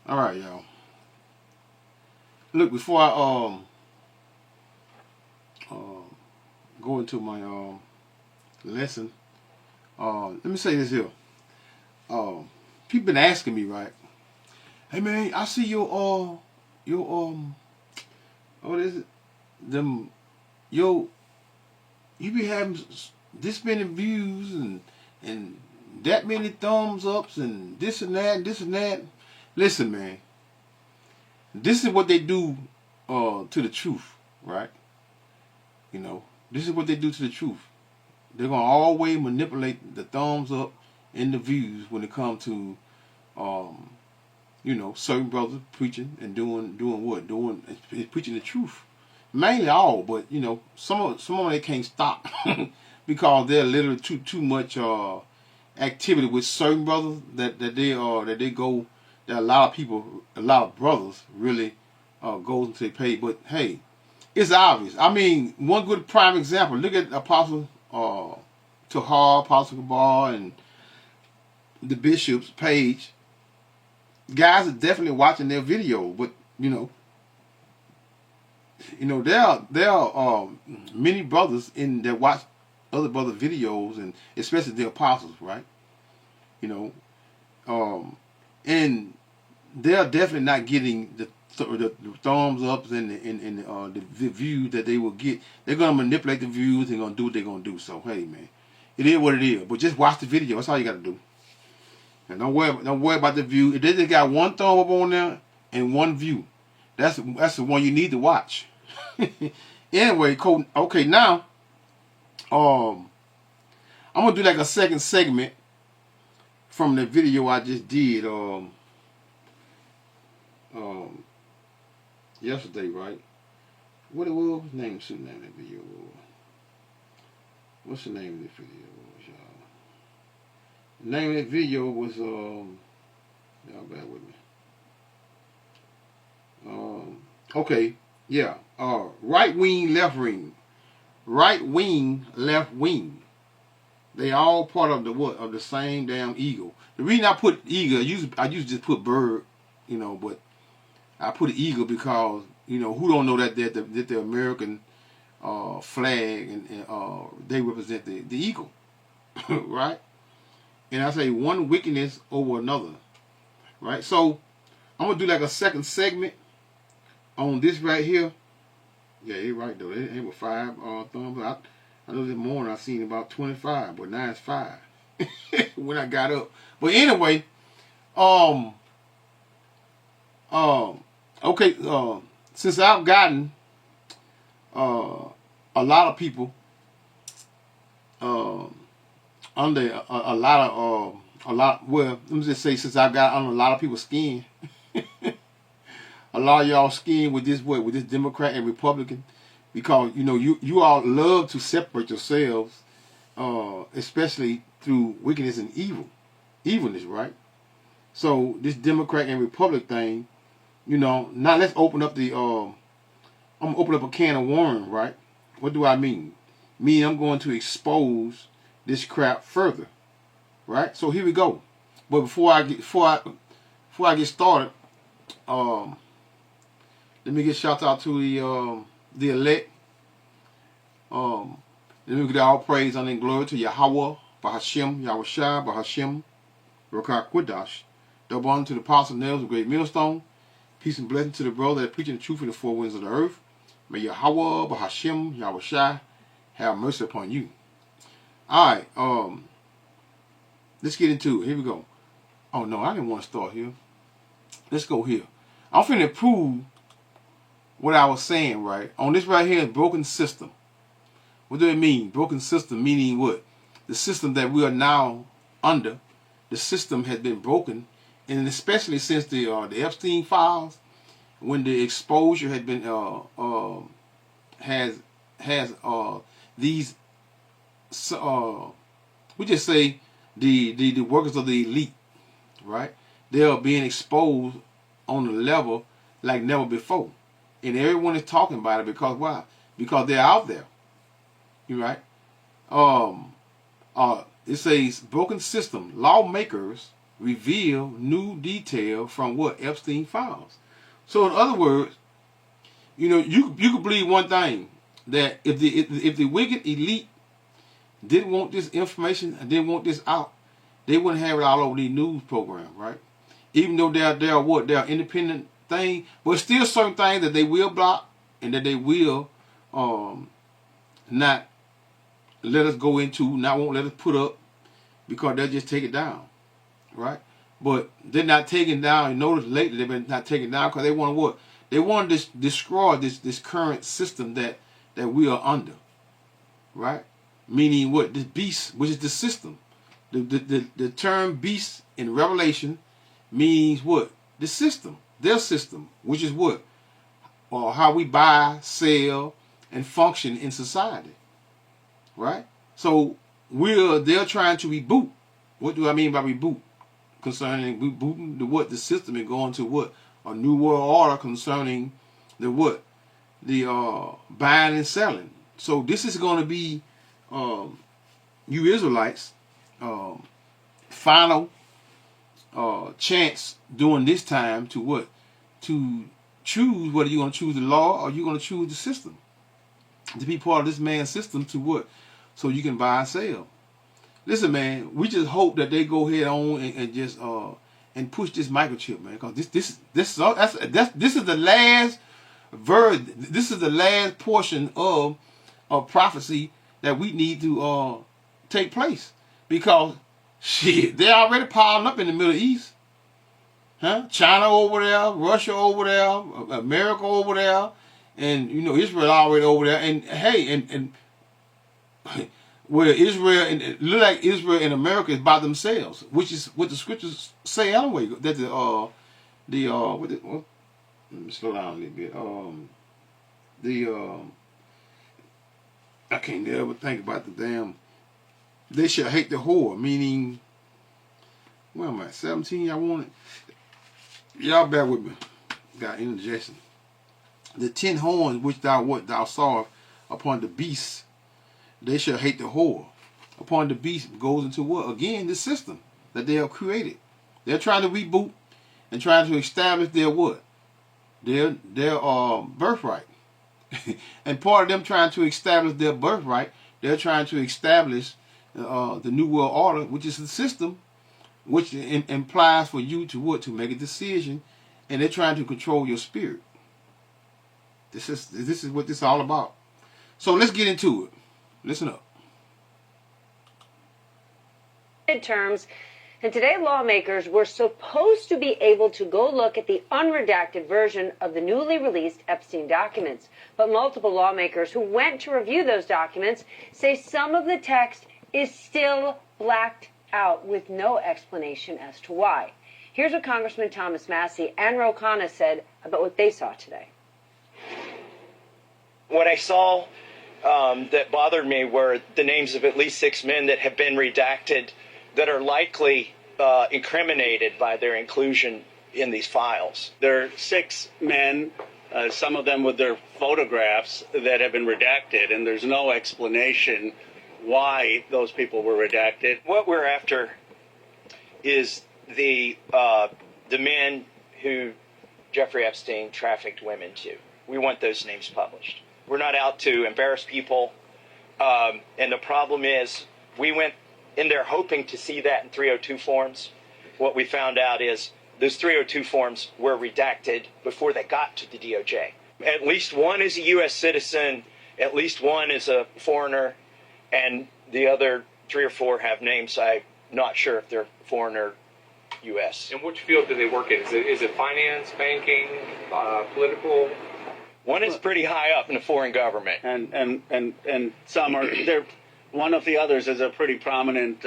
All right, y'all. Look, before I go into my lesson, let me say this here. People been asking me, right? Hey man, I see your what is it? Them yo, you be having this many views and that many thumbs ups and this and that and this and that. Listen, man, this is what they do to the truth, right? You know, this is what they do to the truth. They're gonna always manipulate the thumbs up and the views when it comes to um, certain brothers preaching and doing what? Doing preaching the truth. Mainly all, but some of them they can't stop because they're literally too much activity with certain brothers that they go that a lot of brothers really goes into their pay. But hey, it's obvious. I mean, one good prime example. Look at Apostle Tahar, Apostle Kabar, and the Bishop's page. Guys are definitely watching their video, but there are many brothers in that watch other brother videos, and especially the apostles, right? You know, and they're definitely not getting the thumbs ups and the views that they will get. They're gonna manipulate the views. They're gonna do what they're gonna do. So hey, man, it is what it is. But just watch the video. That's all you got to do. And don't worry about the view. If they just got one thumb up on there and one view, that's the one you need to watch. Anyway, okay, now I'm gonna do like a second segment from the video I just did yesterday, right? What was the name of that video? What's the name of the video, y'all? The name of that video was y'all bear with me. Okay, yeah. Right wing, left wing. Right wing, left wing. They all part of the same damn eagle. The reason I put eagle, I usually just put bird, but I put eagle because who don't know that the American flag and they represent the eagle, right? And I say one wickedness over another, right? So I'm gonna do like a second segment on this right here. Yeah, you're right though. It ain't with 5 thumbs. I know this morning I seen about 25, but now it's 5 when I got up. But anyway, okay. Since I've gotten a lot of people under well, let me just say, since I've got under a lot of people's skin. A lot of y'all skin with this Democrat and Republican, because you all love to separate yourselves, especially through wickedness and evilness, right? So this Democrat and Republic thing, now let's open up I'm gonna open up a can of worms, right? What do I mean? I'm going to expose this crap further, right? So here we go. But before I get started, let me get shout out to the elect. Let me get all praise and glory to Yahweh, Bahashem, Yahushua, Bahashem, Rokah Qudash. Double honor to the apostle nails of great millstone. Peace and blessing to the brother that preaching the truth in the four winds of the earth. May Yahweh, Bahashem, Yahushua have mercy upon you. Alright, let's get into it. Here we go. Oh no, I didn't want to start here. Let's go here. I'm finna prove what I was saying, right? On this right here, broken system. What do it mean? Broken system meaning what? The system that we are now under, the system has been broken, and especially since the Epstein files, when the exposure had been has these we just say the workers of the elite, right? They are being exposed on a level like never before. And everyone is talking about it because why? Because they're out there. You right? It says broken system. Lawmakers reveal new detail from what Epstein files. So in other words, you know, you could believe one thing, that if the wicked elite didn't want this information and didn't want this out, they wouldn't have it all over these news programs, right? Even though they're independent thing, but still certain things that they will block and that they will not let us go into, not won't let us put up, because they'll just take it down, right? But they're not taking down. You notice lately they've been not taking down because they want to what? They want to destroy this current system that we are under, right? Meaning what? This beast, which is the system. The term beast in Revelation means what? The system, their system, which is what? Or how we buy, sell, and function in society, right? So they're trying to reboot. What do I mean by reboot? Concerning rebooting the system and going to what? A new world order concerning the what? The buying and selling. So this is going to be you Israelites final chance during this time to what? To choose whether you're going to choose the law or you're going to choose the system. To be part of this man's system to what? So you can buy and sell. Listen, man, we just hope that they go ahead on and just and push this microchip, man, because this is the last verse. This is the last portion of prophecy that we need to take place, because shit, they're already piling up in the Middle East, huh? China over there, Russia over there, America over there, and you know Israel already over there, and hey, and where Israel and it look like Israel and America is by themselves, which is what the scriptures say anyway. That let me slow down a little bit. I can't never think about the damn. They shall hate the whore, meaning, where am I? 17. I want it. Y'all bear with me. Got indigestion. The 10 horns which thou saw upon the beast, they shall hate the whore. Upon the beast goes into what? Again, the system that they have created. They're trying to reboot and trying to establish their what? Their birthright. And part of them trying to establish their birthright, they're trying to establish the New World Order, which is the system which implies for you to what? To make a decision, and they're trying to control your spirit. This is what this is all about. So let's get into it. Listen up. Midterms, and today lawmakers were supposed to be able to go look at the unredacted version of the newly released Epstein documents. But multiple lawmakers who went to review those documents say some of the text is still blacked out with no explanation as to why. Here's what Congressman Thomas Massey and Ro Khanna said about what they saw today. What I saw that bothered me were the names of at least 6 men that have been redacted that are likely incriminated by their inclusion in these files. There are 6 men, some of them with their photographs, that have been redacted, and there's no explanation why those people were redacted. What we're after is the men who Jeffrey Epstein trafficked women to. We want those names published. We're not out to embarrass people. And the problem is, we went in there hoping to see that in 302 forms. What we found out is those 302 forms were redacted before they got to the DOJ. At least one is a U.S. citizen, at least one is a foreigner, and the other 3 or 4 have names. I'm not sure if they're foreign or U.S. In which field do they work in? Is it finance, banking, political? One is pretty high up in the foreign government. And some are, one of the others is a pretty prominent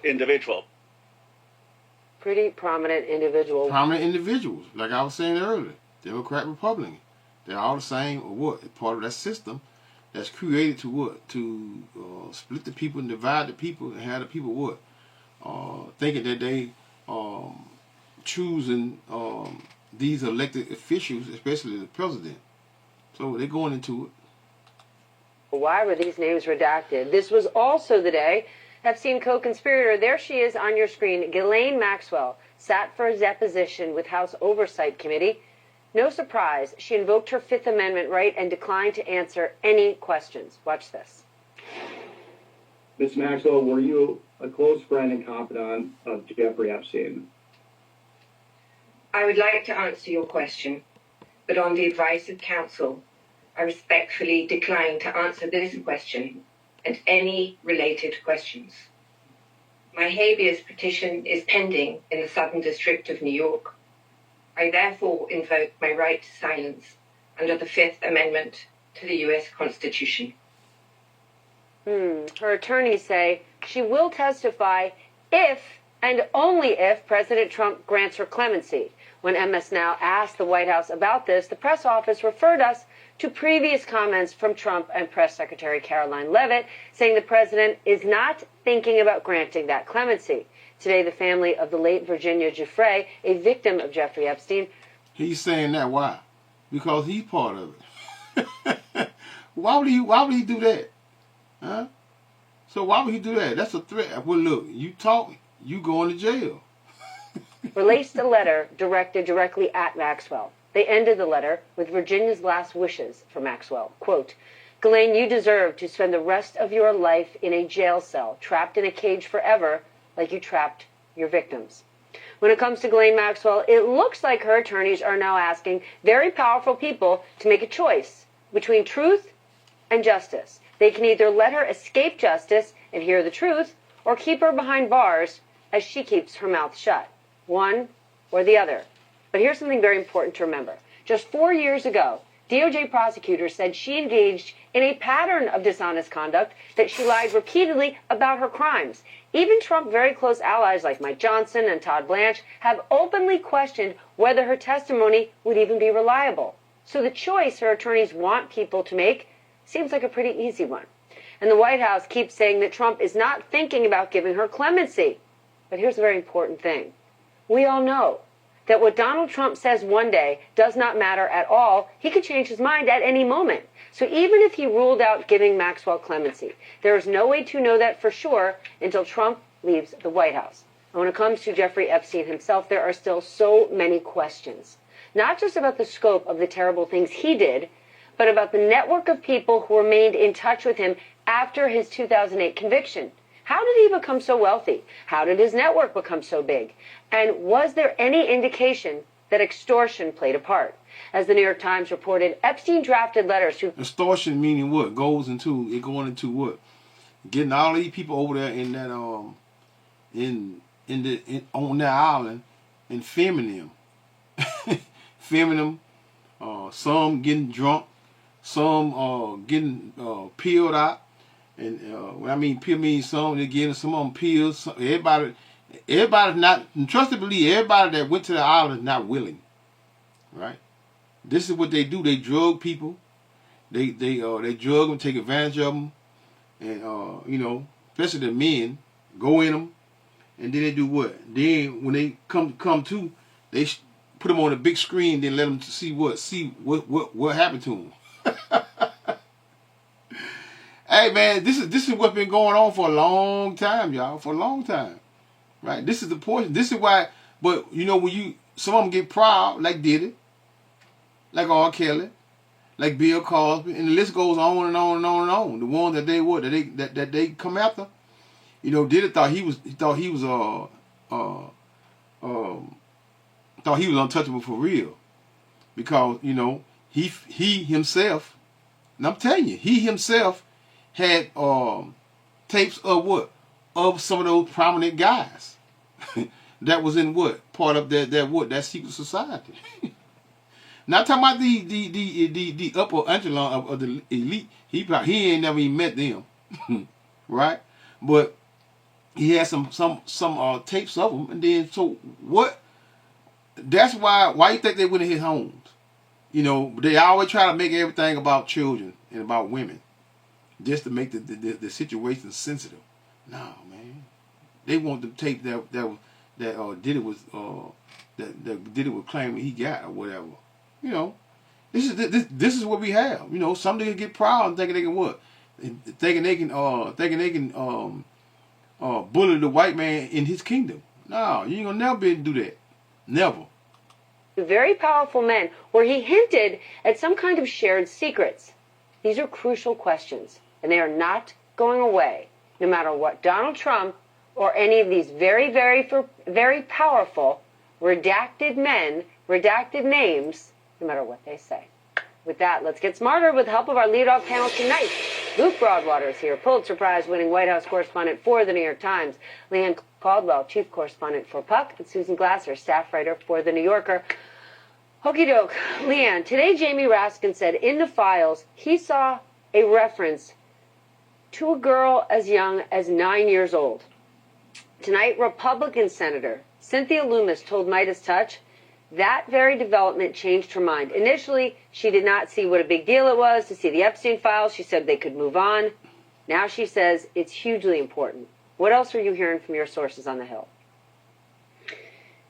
individual. Pretty prominent individual. Prominent individuals, like I was saying earlier, Democrat, Republican. They're all the same, or what? Part of that system that's created to what? To split the people and divide the people and have the people what? Thinking that they choosing these elected officials, especially the president. So they're going into it. Why were these names redacted? This was also the day Epstein co-conspirator, there she is on your screen. Ghislaine Maxwell sat for a deposition with House Oversight Committee. No surprise, she invoked her Fifth Amendment right and declined to answer any questions. Watch this. Ms. Maxwell, were you a close friend and confidant of Jeffrey Epstein? I would like to answer your question, but on the advice of counsel, I respectfully decline to answer this question and any related questions. My habeas petition is pending in the Southern District of New York. I therefore invoke my right to silence under the Fifth Amendment to the U.S. Constitution. Her attorneys say she will testify if and only if President Trump grants her clemency. When MS Now asked the White House about this, the press office referred us to previous comments from Trump and Press Secretary Caroline Leavitt, saying the president is not thinking about granting that clemency. Today, the family of the late Virginia Giuffre, a victim of Jeffrey Epstein. He's saying that. Why? Because he's part of it. Why would he do that? Huh? So why would he do that? That's a threat. Well, look, you talk, you going to jail. Released a letter directed directly at Maxwell. They ended the letter with Virginia's last wishes for Maxwell. Quote, Ghislaine, you deserve to spend the rest of your life in a jail cell, trapped in a cage forever, like you trapped your victims. When it comes to Ghislaine Maxwell, it looks like her attorneys are now asking very powerful people to make a choice between truth and justice. They can either let her escape justice and hear the truth, or keep her behind bars as she keeps her mouth shut. One or the other. But here's something very important to remember. Just 4 years ago, DOJ prosecutors said she engaged in a pattern of dishonest conduct, that she lied repeatedly about her crimes. Even Trump very close allies like Mike Johnson and Todd Blanche have openly questioned whether her testimony would even be reliable. So the choice her attorneys want people to make seems like a pretty easy one. And the White House keeps saying that Trump is not thinking about giving her clemency. But here's a very important thing. We all know that what Donald Trump says one day does not matter at all. He could change his mind at any moment. So even if he ruled out giving Maxwell clemency, there is no way to know that for sure until Trump leaves the White House. And when it comes to Jeffrey Epstein himself, there are still so many questions. Not just about the scope of the terrible things he did, but about the network of people who remained in touch with him after his 2008 conviction. How did he become so wealthy? How did his network become so big? And was there any indication that extortion played a part? As the New York Times reported, Epstein drafted letters to... Extortion meaning what? Going into what? Getting all these people over there in that on that island and filming them. Filming them, some getting drunk, some getting peeled out. And when I mean pill means some, they're getting some of them pills. Everybody not, trust and believe, everybody that went to the island is not willing. Right? This is what they do. They drug people. They drug them, take advantage of them. And, especially the men, go in them. And then they do what? Then when they come to, they put them on a big screen, then let them see what happened to them. Hey man, this is what's been going on for a long time, y'all. For a long time, right? This is the portion. This is why. But when some of them get proud, like Diddy, like R. Kelly, like Bill Cosby, and the list goes on and on and on and on. The ones that they come after, Diddy thought he was untouchable for real, because he himself, and I'm telling you, he himself had tapes of what? Of some of those prominent guys that was in what? Part of that secret society. Not talking about the upper echelon of the elite. He ain't never even met them. Right? But he had some tapes of them, and then so what? That's why you think they went in his homes? They always try to make everything about children and about women, just to make the situation sensitive. No, man. They want the tape that Diddy was Diddy was claiming he got or whatever. This is what we have. Some niggas get proud and thinking they can what? Thinking they can bully the white man in his kingdom. No, you ain't gonna never be able to do that. Never. Very powerful men, where he hinted at some kind of shared secrets. These are crucial questions, and they are not going away, no matter what Donald Trump or any of these very powerful redacted men, redacted names, no matter what they say. With that, let's get smarter with the help of our leadoff panel tonight. Luke Broadwater is here, Pulitzer Prize-winning White House correspondent for The New York Times. Leanne Caldwell, chief correspondent for Puck, and Susan Glasser, staff writer for The New Yorker. Okie doke. Leanne, today Jamie Raskin said in the files he saw a reference to a girl as young as 9 years old. Tonight, Republican Senator Cynthia Lummis told Midas Touch that very development changed her mind. Initially, she did not see what a big deal it was to see the Epstein files. She said they could move on. Now she says it's hugely important. What else are you hearing from your sources on the Hill?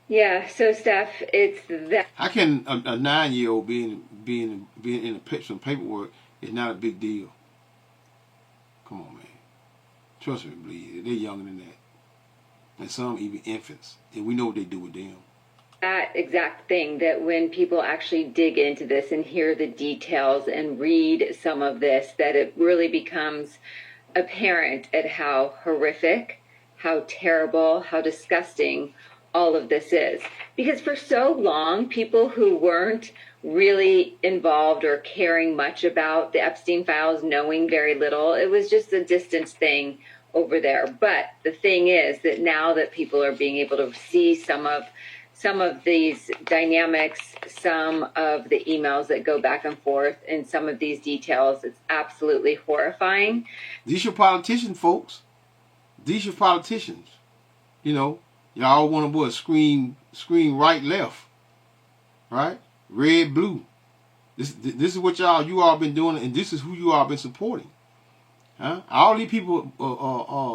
Yeah, so Steph, it's that. How can a 9-year-old being in some paperwork is not a big deal? Come on, man. Trust me, believe they're younger than that, and some even infants, and we know what they do with them. That exact thing, that when people actually dig into this and hear the details and read some of this, that it really becomes apparent at how horrific, how terrible, how disgusting all of this is. Because for so long, people who weren't really involved or caring much about the Epstein files, knowing very little, it was just a distance thing over there. But the thing is that now that people are being able to see some of these dynamics, some of the emails that go back and forth, and some of these details, it's absolutely horrifying. These your politicians, folks. These your politicians. You know, y'all want to scream right, left, right, red, blue. This is what you all been doing, and this is who you all been supporting. Huh? All these people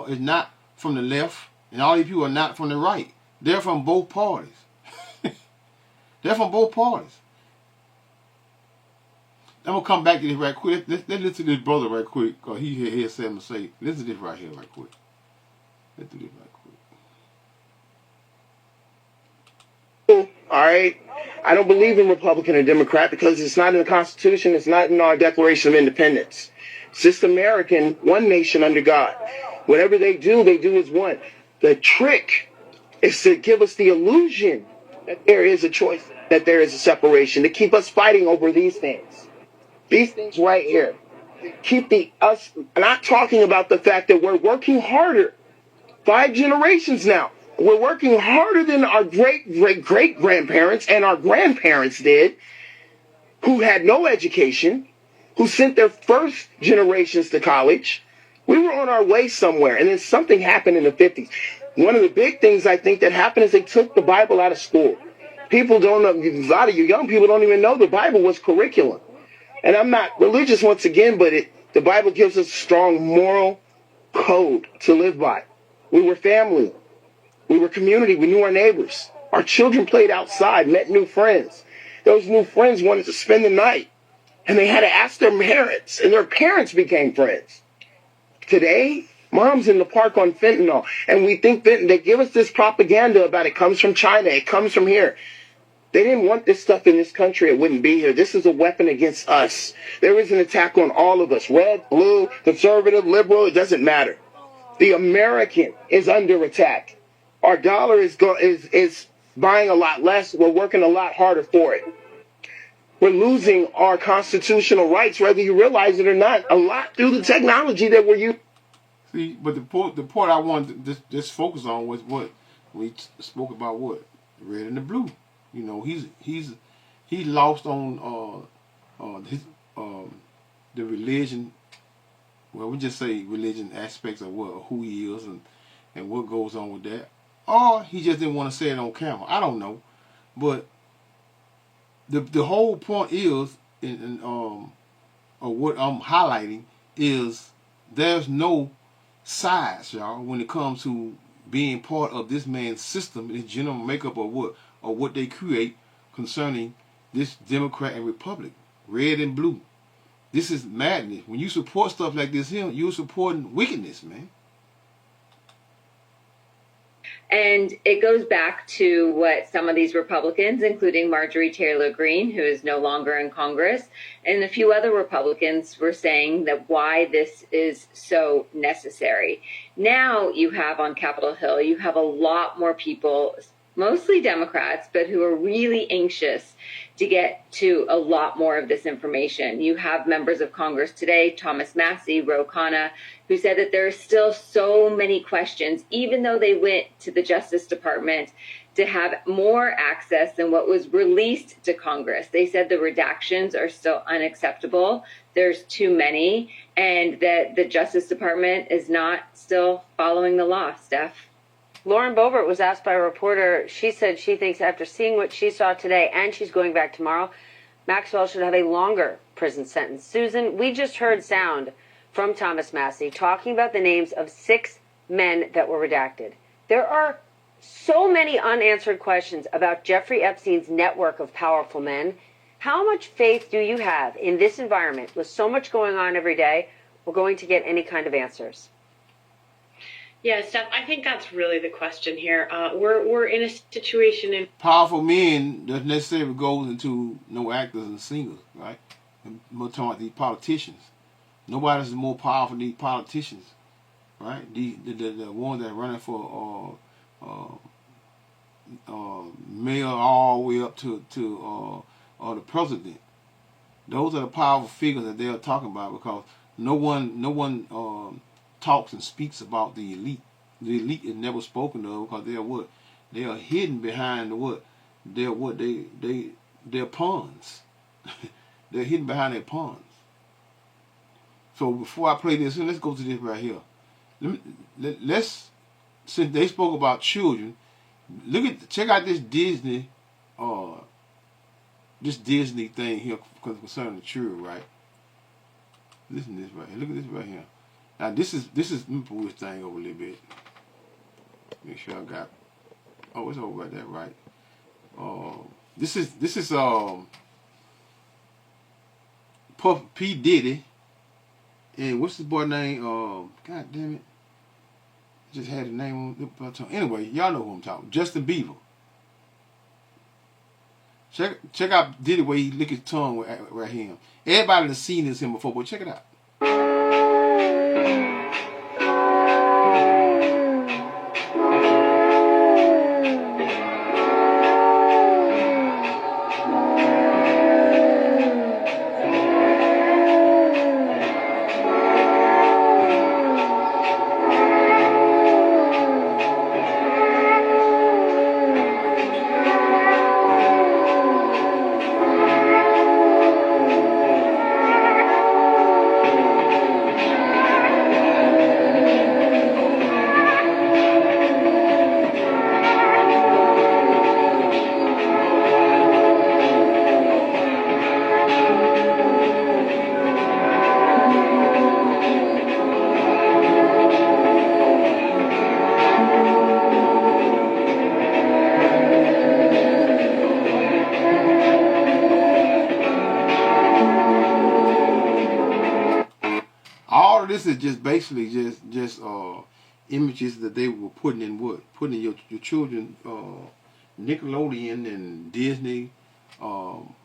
is not from the left, and all these people are not from the right. They're from both parties. They're from both parties. I'm going to come back to this right quick. Let's listen to this brother right quick, because he has something to say. Listen to this right here right quick. Let's do this right quick. All right? I don't believe in Republican or Democrat because it's not in the Constitution. It's not in our Declaration of Independence. It's just American, one nation under God. Whatever they do as one. The trick is to give us the illusion that there is a choice, that there is a separation, to keep us fighting over these things. These things right here. Keep us not talking about the fact that we're working harder. 5 generations now. We're working harder than our great-great-great-grandparents and our grandparents did, who had no education, who sent their first generations to college. We were on our way somewhere, and then something happened in the 50s. One of the big things I think that happened is they took the Bible out of school. People don't know, a lot of you young people don't even know the Bible was curriculum. And I'm not religious once again, but the Bible gives us a strong moral code to live by. We were family. We were community. We knew our neighbors. Our children played outside, met new friends. Those new friends wanted to spend the night, and they had to ask their parents, and their parents became friends. Today, Mom's in the park on fentanyl, and we think they give us this propaganda about it comes from China, it comes from here. They didn't want this stuff in this country, it wouldn't be here. This is a weapon against us. There is an attack on all of us, red, blue, conservative, liberal, it doesn't matter. The American is under attack. Our dollar is buying a lot less, we're working a lot harder for it. We're losing our constitutional rights, whether you realize it or not, a lot through the technology that we're using. See, but the point I wanted to just focus on was what we spoke about. What red and the blue. You know, he's lost on the religion. Well, we just say religion aspects of who he is and what goes on with that. Or he just didn't want to say it on camera. I don't know, but the whole point is, or what I'm highlighting is, there's no size, y'all, when it comes to being part of this man's system, his general makeup of what they create concerning this Democrat and Republic, red and blue. This is madness. When you support stuff like this here, you're supporting wickedness, man. And it goes back to what some of these Republicans, including Marjorie Taylor Greene, who is no longer in Congress, and a few other Republicans were saying that why this is so necessary. Now you have on Capitol Hill, you have a lot more people, mostly Democrats, but who are really anxious to get to a lot more of this information. You have members of Congress today, Thomas Massie, Ro Khanna, who said that there are still so many questions, even though they went to the Justice Department to have more access than what was released to Congress. They said the redactions are still unacceptable. There's too many, and that the Justice Department is not still following the law. Steph? Lauren Boebert was asked by a reporter. She said she thinks after seeing what she saw today, and she's going back tomorrow, Maxwell should have a longer prison sentence. Susan, we just heard sound from Thomas Massie talking about the names of 6 men that were redacted. There are so many unanswered questions about Jeffrey Epstein's network of powerful men. How much faith do you have in this environment with so much going on every day we're going to get any kind of answers? Yeah, Steph, I think that's really the question here. We're in a situation in Powerful men doesn't necessarily go into no actors and singers, right? We're talking about these politicians. Nobody's more powerful than these politicians, right? The ones that are running for mayor all the way up to the president. Those are the powerful figures that they're talking about, because no one talks and speaks about the elite. The elite is never spoken of because they're what? They are hidden behind the what? They're pawns. They're hidden behind their pawns. So before I play this, let's go to this right here. Let's, since they spoke about children, check out this Disney thing here concerning the children, right? Listen to this right here. Look at this right here. Now this is let me pull this thing over a little bit. Make sure I got. Oh, it's over right there, right? This is Puff P Diddy, and what's his boy name? God damn it, just had the name on the tongue. Anyway, y'all know who I'm talking. Justin Bieber. Check out Diddy where he lick his tongue right here. Everybody has seen this him before, but check it out. This is just basically just images that they were putting in your children Nickelodeon and Disney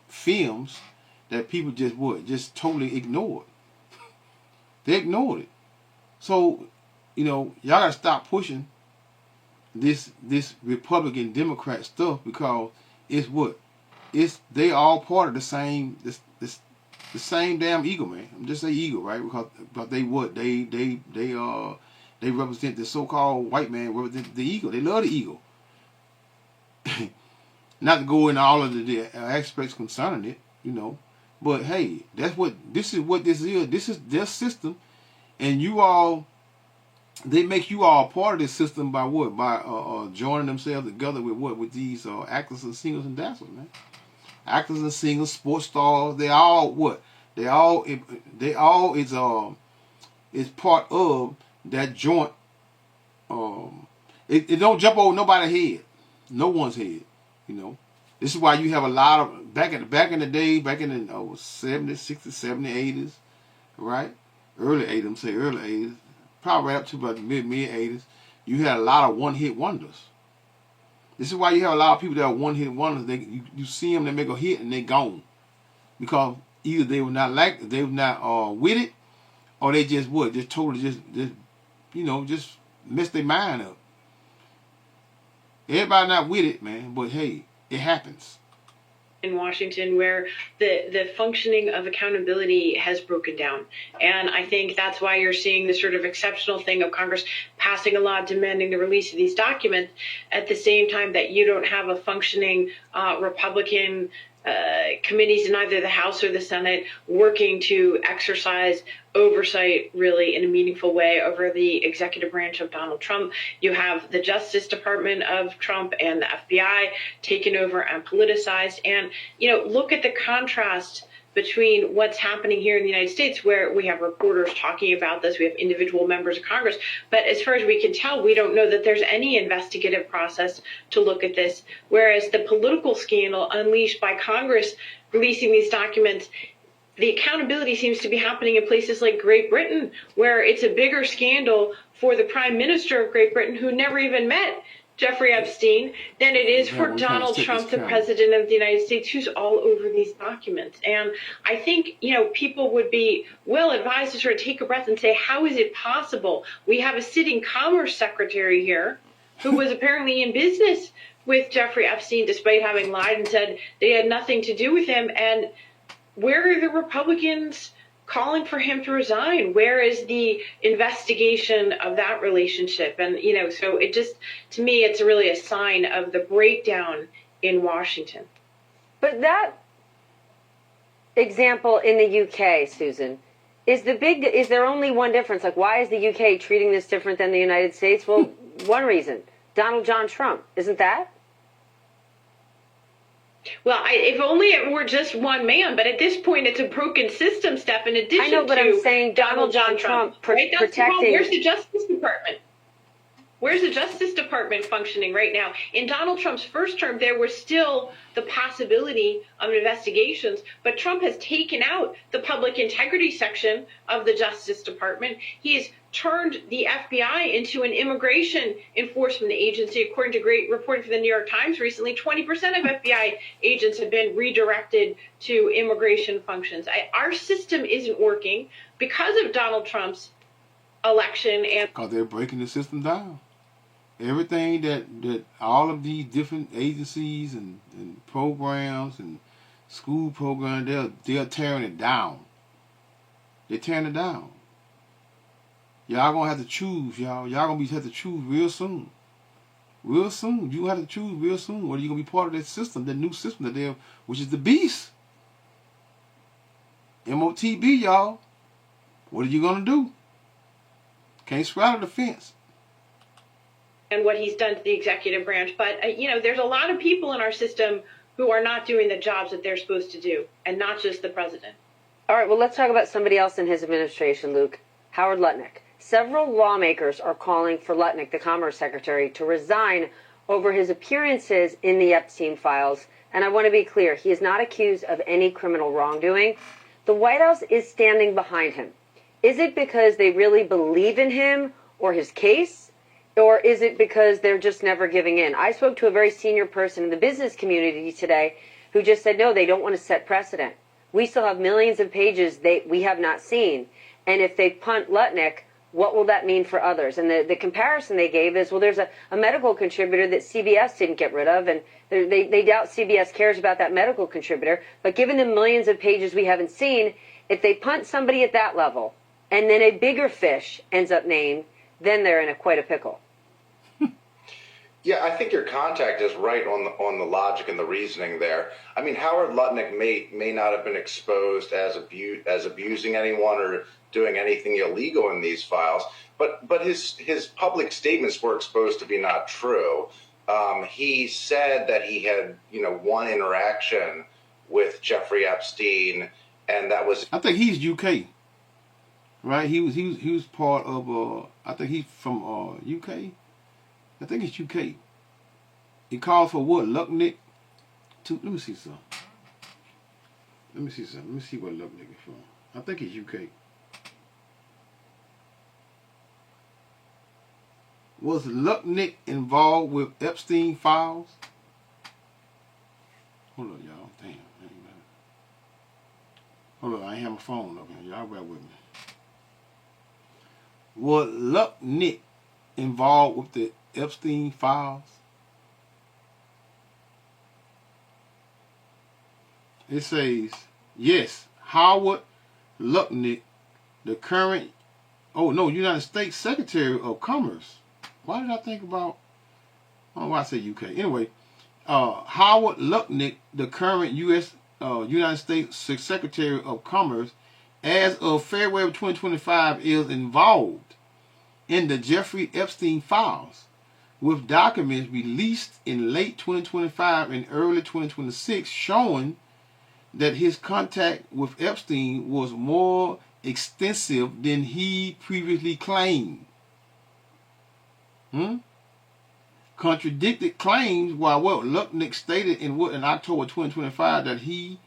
films that people just totally ignored. They ignored it. So, y'all gotta stop pushing this Republican Democrat stuff, because they all part of the same the same damn ego, man. I'm just say ego, right? Because they represent the so-called white man, represent the ego. They love the ego. Not to go into all of the aspects concerning it, but hey, this is what this is. This is their system, and they make you all part of this system by what? By joining themselves together with what? With these actors and singers and dancers, man. Actors and singers, sports stars, they all what? They all is part of that joint. It don't jump over nobody's head, no one's head. This is why you have a lot of back in the day, back in the 70s, 60s, 70s, 80s, right? Early 80s, I'm saying early 80s, probably right up to about mid 80s. You had a lot of one-hit wonders. This is why you have a lot of people that are one-hit wonders. You see them, they make a hit, and they gone. Because either they were not with it, or they just just totally just mess their mind up. Everybody not with it, man, but hey, it happens. In Washington, where the functioning of accountability has broken down. And I think that's why you're seeing this sort of exceptional thing of Congress passing a law demanding the release of these documents at the same time that you don't have a functioning Republican committees in either the House or the Senate working to exercise oversight really in a meaningful way over the executive branch of Donald Trump. You have the Justice Department of Trump and the FBI taken over and politicized. And, look at the contrast between what's happening here in the United States, where we have reporters talking about this, we have individual members of Congress, but as far as we can tell, we don't know that there's any investigative process to look at this, whereas the political scandal unleashed by Congress releasing these documents, the accountability seems to be happening in places like Great Britain, where it's a bigger scandal for the Prime Minister of Great Britain, who never even met Jeffrey Epstein, than it is for Donald Trump, the President of the United States, who's all over these documents. And I think, people would be well advised to sort of take a breath and say, how is it possible? We have a sitting Commerce Secretary here who was apparently in business with Jeffrey Epstein, despite having lied and said they had nothing to do with him. And where are the Republicans calling for him to resign? Where is the investigation of that relationship? And, so it just, to me, it's really a sign of the breakdown in Washington. But that example in the UK, Susan, is there only one difference? Like, why is the UK treating this different than the United States? Well, one reason, Donald John Trump, isn't that? Well, if only it were just one man, but at this point, it's a broken system, Steph, in addition to I know, but I'm saying Donald John Trump right? protecting... Where's the Justice Department? Where's the Justice Department functioning right now? In Donald Trump's first term, there was still the possibility of investigations, but Trump has taken out the public integrity section of the Justice Department. He's turned the FBI into an immigration enforcement agency. According to great reporting from the New York Times recently, 20% of FBI agents have been redirected to immigration functions. Our system isn't working because of Donald Trump's election. And because they're breaking the system down. Everything that all of these different agencies and programs and school programs, they're tearing it down. They're tearing it down. Y'all gonna have to choose, y'all. Y'all gonna have to choose real soon. Real soon. You have to choose real soon. Whether you're gonna be part of that system, that new system that they're, which is the beast. MOTB, y'all. What are you gonna do? Can't straddle the fence. And what he's done to the executive branch. But, there's a lot of people in our system who are not doing the jobs that they're supposed to do, and not just the president. All right, well, let's talk about somebody else in his administration, Luke. Howard Lutnick. Several lawmakers are calling for Lutnick, the Commerce Secretary, to resign over his appearances in the Epstein files. And I want to be clear, he is not accused of any criminal wrongdoing. The White House is standing behind him. Is it because they really believe in him or his case? Or is it because they're just never giving in? I spoke to a very senior person in the business community today who just said, no, they don't want to set precedent. We still have millions of pages we have not seen. And if they punt Lutnick, what will that mean for others? And the comparison they gave is, well, there's a medical contributor that CBS didn't get rid of, and they doubt CBS cares about that medical contributor. But given the millions of pages we haven't seen, if they punt somebody at that level, and then a bigger fish ends up named, then they're in quite a pickle. Yeah, I think your contact is right on the logic and the reasoning there. I mean, Howard Lutnick may not have been exposed as abusing anyone or doing anything illegal in these files, but his public statements were exposed to be not true. He said that he had one interaction with Jeffrey Epstein, and that was. I think he's UK, right? He was part of. I think he's from UK. I think it's UK. He called for what? Lutnick? Let me see something. Let me see what Lutnick is from. I think it's UK. Was Lutnick involved with Epstein files? Hold on, y'all. Damn. Hold on, I ain't have my phone up here. Y'all bear with me. Was Lutnick involved with the Epstein files? It says, yes, Howard Lutnick, the current, United States Secretary of Commerce. Why did I think about, I don't know why I say UK. Anyway, Howard Lutnick, the current United States Secretary of Commerce, as of February 2025, is involved in the Jeffrey Epstein files, with documents released in late 2025 and early 2026 showing that his contact with Epstein was more extensive than he previously claimed. Contradicted claims while Lutnick stated in October 2025 that he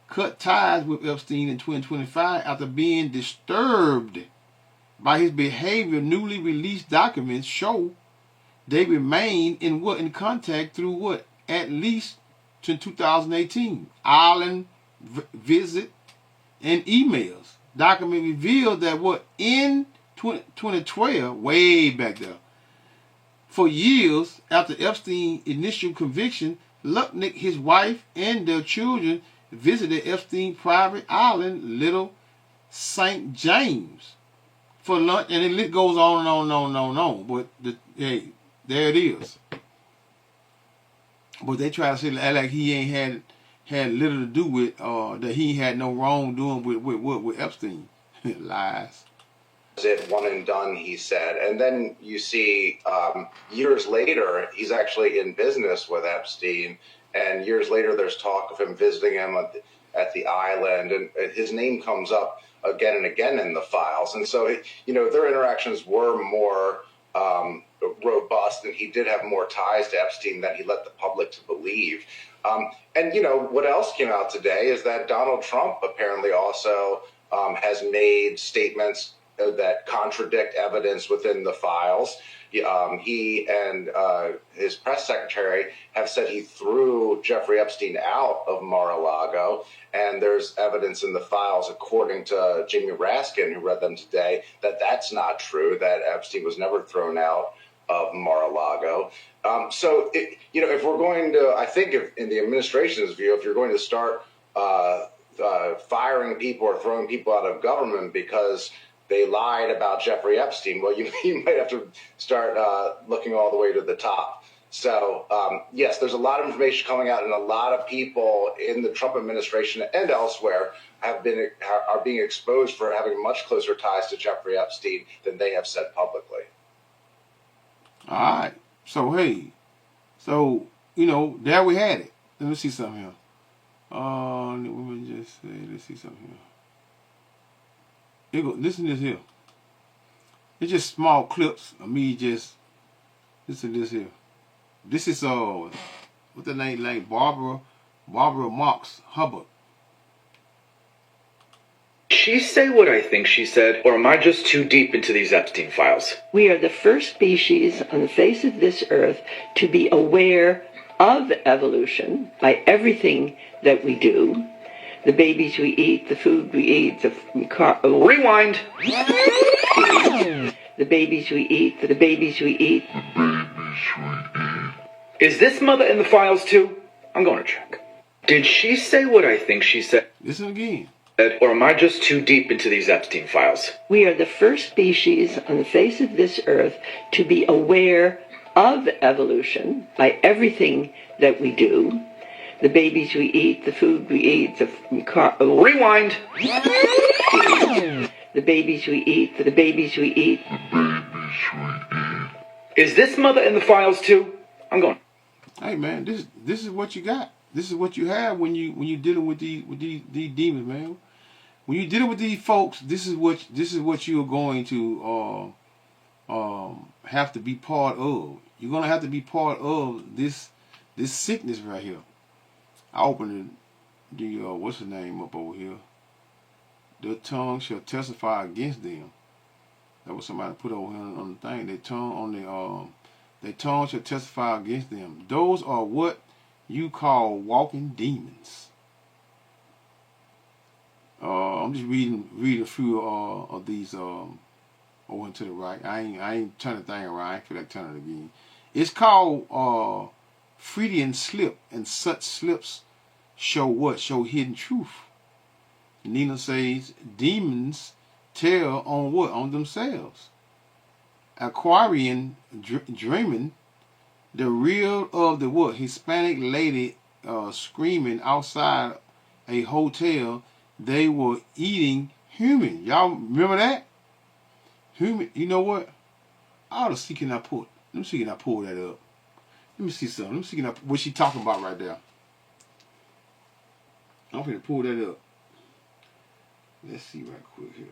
cut ties with Epstein in 2025 after being disturbed by his behavior. Newly released documents show they remained in contact through at least to 2018 island visit and emails. Document revealed that in 2012, way back there, for years after Epstein's initial conviction, Lutnick, his wife, and their children visited Epstein's private island, Little St. James, for lunch, and it goes on and on and on and on and on. But hey, there it is. But they try to say like he ain't had little to do with, that he had no wrongdoing with Epstein. Lies. It one and done, he said. And then you see years later, he's actually in business with Epstein. And years later, there's talk of him visiting him at the island. And his name comes up again and again in the files. And so, their interactions were more robust, and he did have more ties to Epstein than he let the public to believe. And what else came out today is that Donald Trump apparently also has made statements that contradict evidence within the files. He and his press secretary have said he threw Jeffrey Epstein out of Mar-a-Lago, and there's evidence in the files, according to Jamie Raskin, who read them today, that that's not true, that Epstein was never thrown out of Mar-a-Lago. So, if we're going to, I think in the administration's view, if you're going to start firing people or throwing people out of government because they lied about Jeffrey Epstein, well, you might have to start looking all the way to the top. So, yes, there's a lot of information coming out, and a lot of people in the Trump administration and elsewhere are being exposed for having much closer ties to Jeffrey Epstein than they have said publicly. All right. So, hey. So, there we had it. Let me see something here. Let me just say, let's see something here. Listen to this here. It's just small clips of me just listen to this here. This is what's the name like Barbara Marx Hubbard. She say what I think she said, or am I just too deep into these Epstein files? We are the first species on the face of this earth to be aware of evolution by everything that we do. The babies we eat, the food we eat, Rewind! The babies we eat, the babies we eat. Is this mother in the files too? I'm going to check. Did she say what I think she said? Listen again. Or am I just too deep into these Epstein files? We are the first species on the face of this earth to be aware of evolution by everything that we do. The babies we eat, the food we eat, Rewind! The babies we eat, the babies we eat. Is this mother in the files too? I'm going. Hey man, this is what you got. This is what you have when you dealing with these demons, man. When you dealing with these folks, this is what you're going to have to be part of. You're gonna have to be part of this sickness right here. I opened the what's the name up over here? Their tongue shall testify against them. That was somebody put over here on the thing. Their tongue shall testify against them. Those are what you call walking demons. I'm just reading a few of these over to the right. I ain't turning the thing around. I ain't feel like turning it again. It's called Freudian slip, and such slips show what? Show hidden truth. Nina says demons tell on what? On themselves. Aquarian dreaming, the reel of the what? Hispanic lady screaming outside a hotel. They were eating human. Y'all remember that? Human. You know what? I ought to see can I pull. Let me see can I pull that up. Let me see something. Let me see can I, what she talking about right there. I'm gonna pull that up. Let's see right quick here.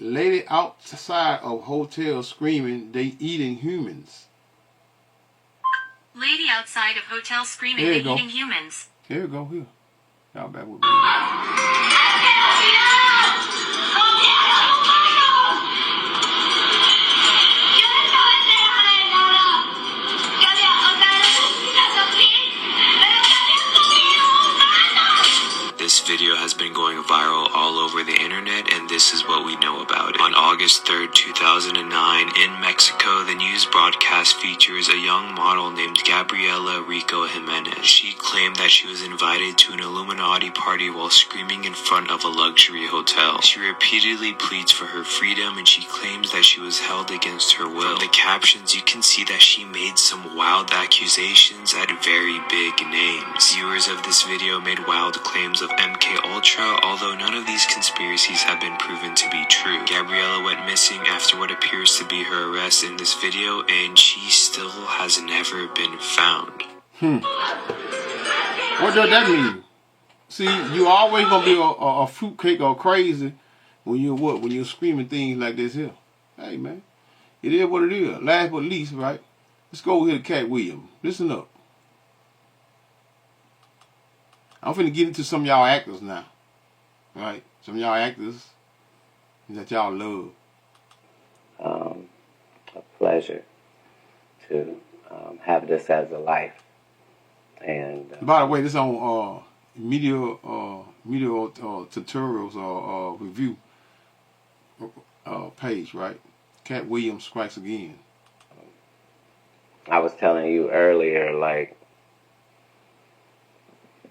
Lady outside of hotel screaming, they eating humans. Lady outside of hotel screaming, they eating humans. Here we go, here. Y'all back with me. This video has been going viral all over the internet, and this is what we know about it. On August 3rd, 2009, in Mexico, the news broadcast features a young model named Gabriela Rico Jimenez. She claimed that she was invited to an Illuminati party while screaming in front of a luxury hotel. She repeatedly pleads for her freedom, and she claims that she was held against her will. From the captions, you can see that she made some wild accusations at very big names. Viewers of this video made wild claims of MK Ultra, although none of these conspiracies have been proven to be true. Gabriela went missing after what appears to be her arrest in this video, and she still has never been found. What does that mean? See, you always gonna be a fruitcake or crazy when you're what? When you're screaming things like this here. Hey man, it is what it is. Last but least, right? Let's go over here to Cat Williams. Listen up. I'm finna get into some of y'all actors now. Right? Some of y'all actors that y'all love. A pleasure to have this as a life. And by the way, this on media tutorials review page, right? Cat Williams Strikes Again. I was telling you earlier, like,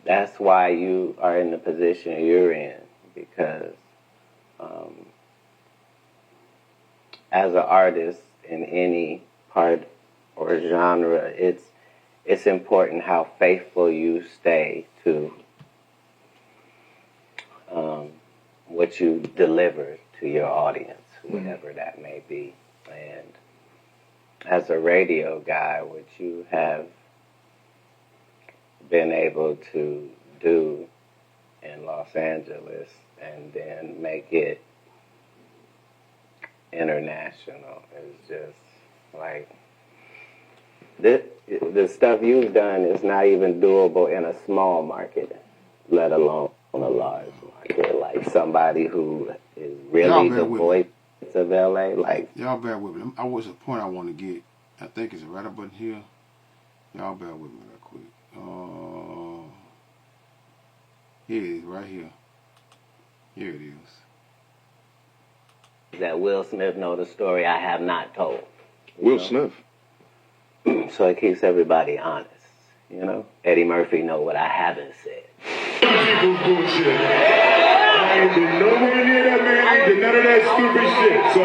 that's why you are in the position you're in, because as an artist in any part or genre, it's important how faithful you stay to what you deliver to your audience, whatever that may be. And as a radio guy, what you have been able to do in Los Angeles and then make it international is just like the stuff you've done is not even doable in a small market, let alone a large market. Like somebody who is really the voice of LA. Like, y'all bear with me. I was a point I want to get. I think it's right up in here. Y'all bear with me real quick. Here it is, right here. Here it is. That Will Smith know the story I have not told. Will Smith. So it keeps everybody honest, you know? Eddie Murphy know what I haven't said. Bullshit. I ain't been nowhere near that man. I ain't did none of that stupid shit. So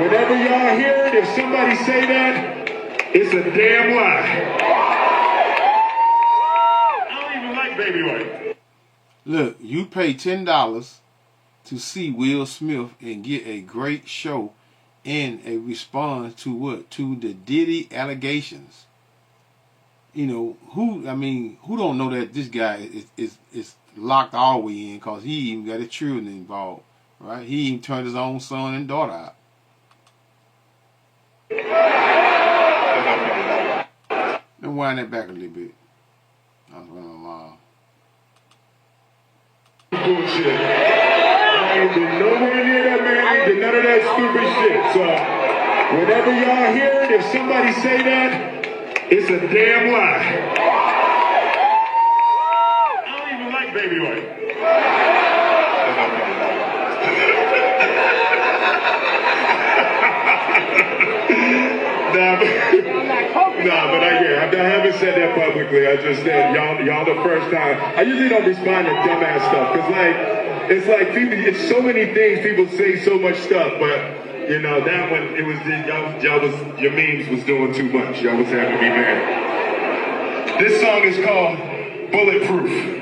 whenever y'all hear it, if somebody say that, it's a damn lie. I don't even like baby oil. Look, you pay $10 to see Will Smith and get a great show and a response to what? To the Diddy allegations. You know, who don't know that this guy is locked all the way in because he even got his children involved, right? He even turned his own son and daughter out. Let me wind that back a little bit. I was running my mom. Bullshit. I ain't been nowhere near that man. I ain't did none of that stupid shit. So whenever y'all hear it, if somebody say that, it's a damn lie. I don't even like baby white. But I haven't said that publicly. I just said y'all the first time. I usually don't respond to dumbass stuff because it's like people. It's so many things people say so much stuff, but you know that one it was y'all was your memes was doing too much. Y'all was having me mad. This song is called Bulletproof.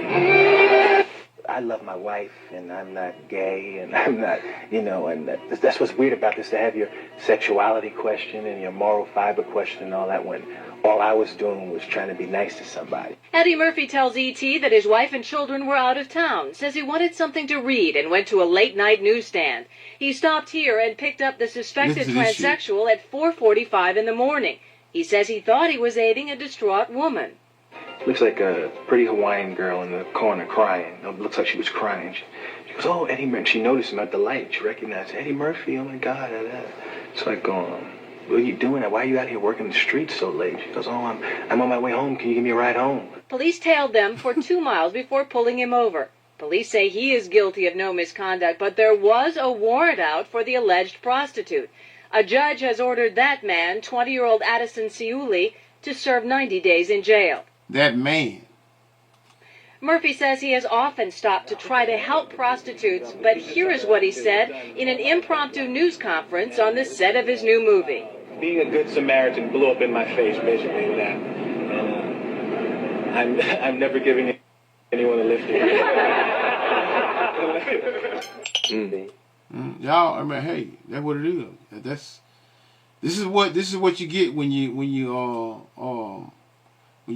I love my wife, and I'm not gay, and I'm not, and that's what's weird about this, to have your sexuality question and your moral fiber question and all that, when all I was doing was trying to be nice to somebody. Eddie Murphy tells E.T. that his wife and children were out of town, says he wanted something to read and went to a late-night newsstand. He stopped here and picked up the suspected transsexual at 4:45 in the morning. He says he thought he was aiding a distraught woman. Looks like a pretty Hawaiian girl in the corner crying. It looks like she was crying. She goes, "Oh, Eddie Murphy." She noticed him at the light. She recognized Eddie Murphy. Oh, my God. It's like, what are you doing? Why are you out here working the streets so late? She goes, "Oh, I'm on my way home. Can you give me a ride home?" Police tailed them for 2 miles before pulling him over. Police say he is guilty of no misconduct, but there was a warrant out for the alleged prostitute. A judge has ordered that man, 20-year-old Addison Ciuli, to serve 90 days in jail. That man. Murphy says he has often stopped to try to help prostitutes, but here is what he said in an impromptu news conference on the set of his new movie. Being a good Samaritan blew up in my face, basically, that. And I'm never giving anyone a lift again. Y'all, I mean, hey, that's what it is. This is what you get when you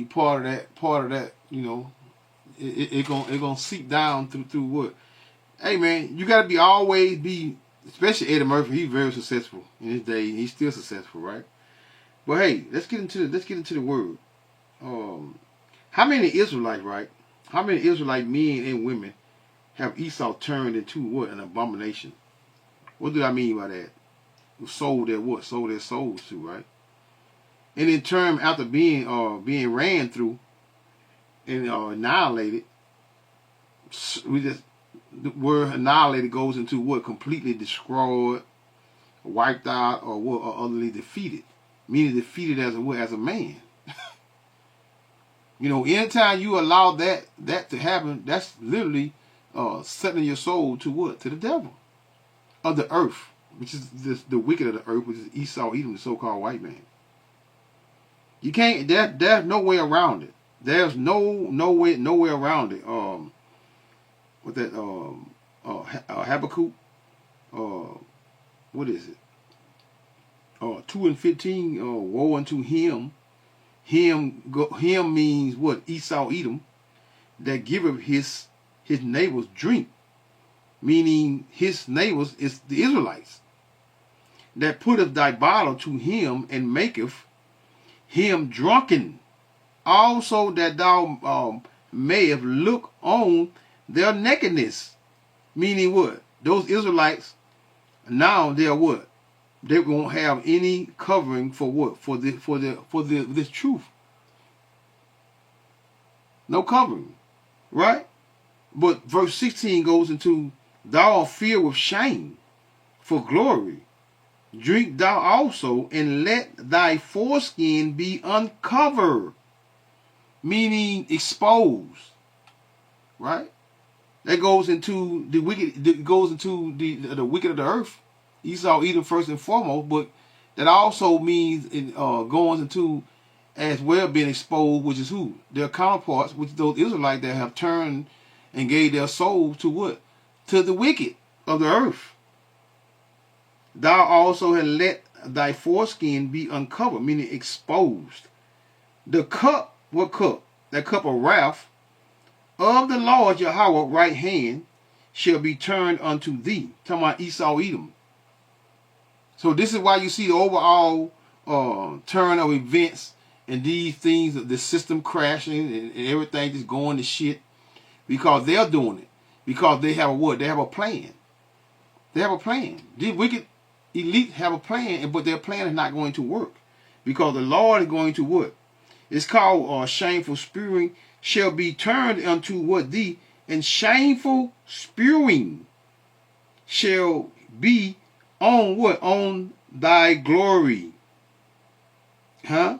part of that, it gonna seep down through what. Hey man, you gotta always be, especially Eddie Murphy. He's very successful in his day. He's still successful, right? But hey, let's get into the word. How many Israelites, right? How many Israelite men and women have Esau turned into what? An abomination. What do I mean by that? Sold their what? Sold their souls to, right? And in turn, after being ran through and annihilated, the word annihilated goes into what? Completely destroyed, wiped out, or what? Or utterly defeated. Meaning defeated as a man. Anytime you allow that to happen, that's literally selling your soul to what? To the devil of the earth, which is the wicked of the earth, which is Esau, Edom, the so-called white man. You can't. There's no way around it. There's no way around it. With that Habakkuk. What is it? 2:15. Woe unto him. Him means what? Esau, Edom, that giveth his neighbors drink, meaning his neighbors is the Israelites. That putteth thy bottle to him and maketh him drunken, also that thou mayest look on their nakedness. Meaning what? Those Israelites now they're what? They won't have any covering for what? For this truth. No covering, right? But verse 16 goes into, thou art filled with shame for glory. Drink thou also, and let thy foreskin be uncovered, meaning exposed, right? That goes into the wicked. It goes into the wicked of the earth, Esau, Edom first and foremost. But that also means it goes into as well being exposed, which is who? Their counterparts, which is those Israelites that have turned and gave their souls to what? To the wicked of the earth. Thou also hast let thy foreskin be uncovered, meaning exposed. The cup, what cup? That cup of wrath of the Lord Yahweh right hand shall be turned unto thee. Talking about Esau, Edom. So this is why you see the overall turn of events and these things, the system crashing and everything just going to shit, because they're doing it. Because they have a what? They have a plan. They have a plan. These wicked elite have a plan, but their plan is not going to work. Because the Lord is going to what? It's called shameful spewing shall be turned unto what thee, and shameful spewing shall be on what? On thy glory. Huh?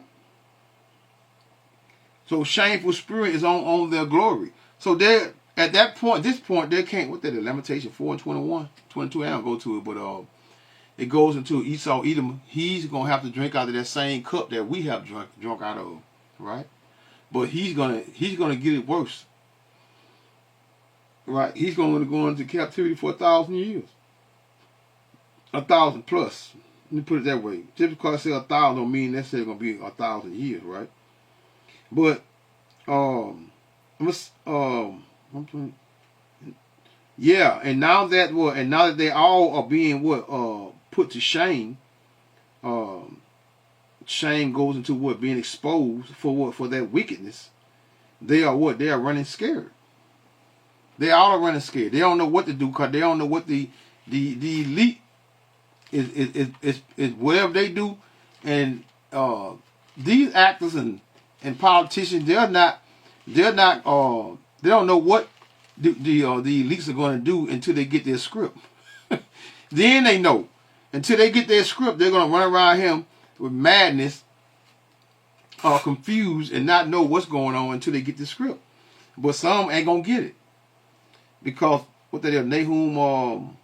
So shameful spewing is on their glory. So they're at that point, this point, they can't, what that is, Lamentation 4 and 21, 22, I don't go to it, but it goes into Esau, Edom. He's going to have to drink out of that same cup that we have drunk out of, right? But he's gonna get it worse, right? He's going to go into captivity for 1,000 years, 1,000 plus. Let me put it that way. Just because I say 1,000 don't mean necessarily going to be 1,000 years, right? But yeah, and now that they all are being put to shame, shame goes into what? Being exposed for what? For that wickedness. They are what? They are running scared. They all are running scared. They don't know what to do because they don't know what the elite is whatever they do, and these actors and politicians, they don't know what the elites are going to do until they get their script. Then they know. Until they get their script, they're going to run around him with madness, confused, and not know what's going on until they get the script. But some ain't going to get it. Because, what they are, Nahum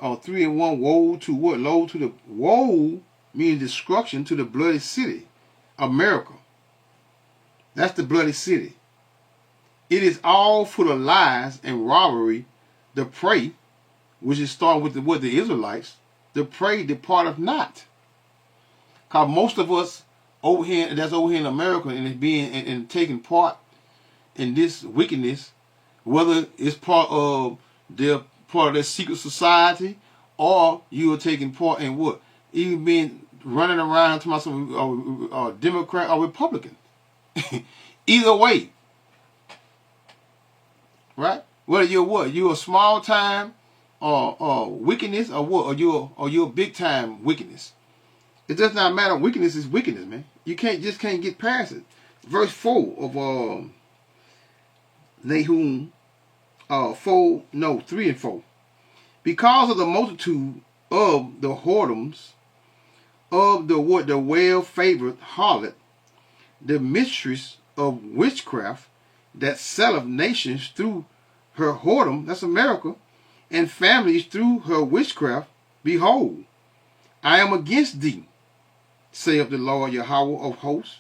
3 and 1, woe to what? Woe means destruction to the bloody city, America. That's the bloody city. It is all full of lies and robbery. The prey, which is starting with the Israelites, the prey departeth not. Because most of us over here in America and is being and taking part in this wickedness, whether it's part of their secret society, or you are taking part in what? Even being running around to some Democrat or Republican. Either way. Right? Whether you're what? You're a small time wickedness, or what? Or you're a big time wickedness. It does not matter. Wickedness is wickedness, man. You can't get past it. Verse 4 of Nahum 3 and 4. Because of the multitude of the whoredoms of the well-favored harlot, the mistress of witchcraft that selleth nations through her whoredom, that's America, and families through her witchcraft, behold, I am against thee, saith the Lord Yahweh of hosts,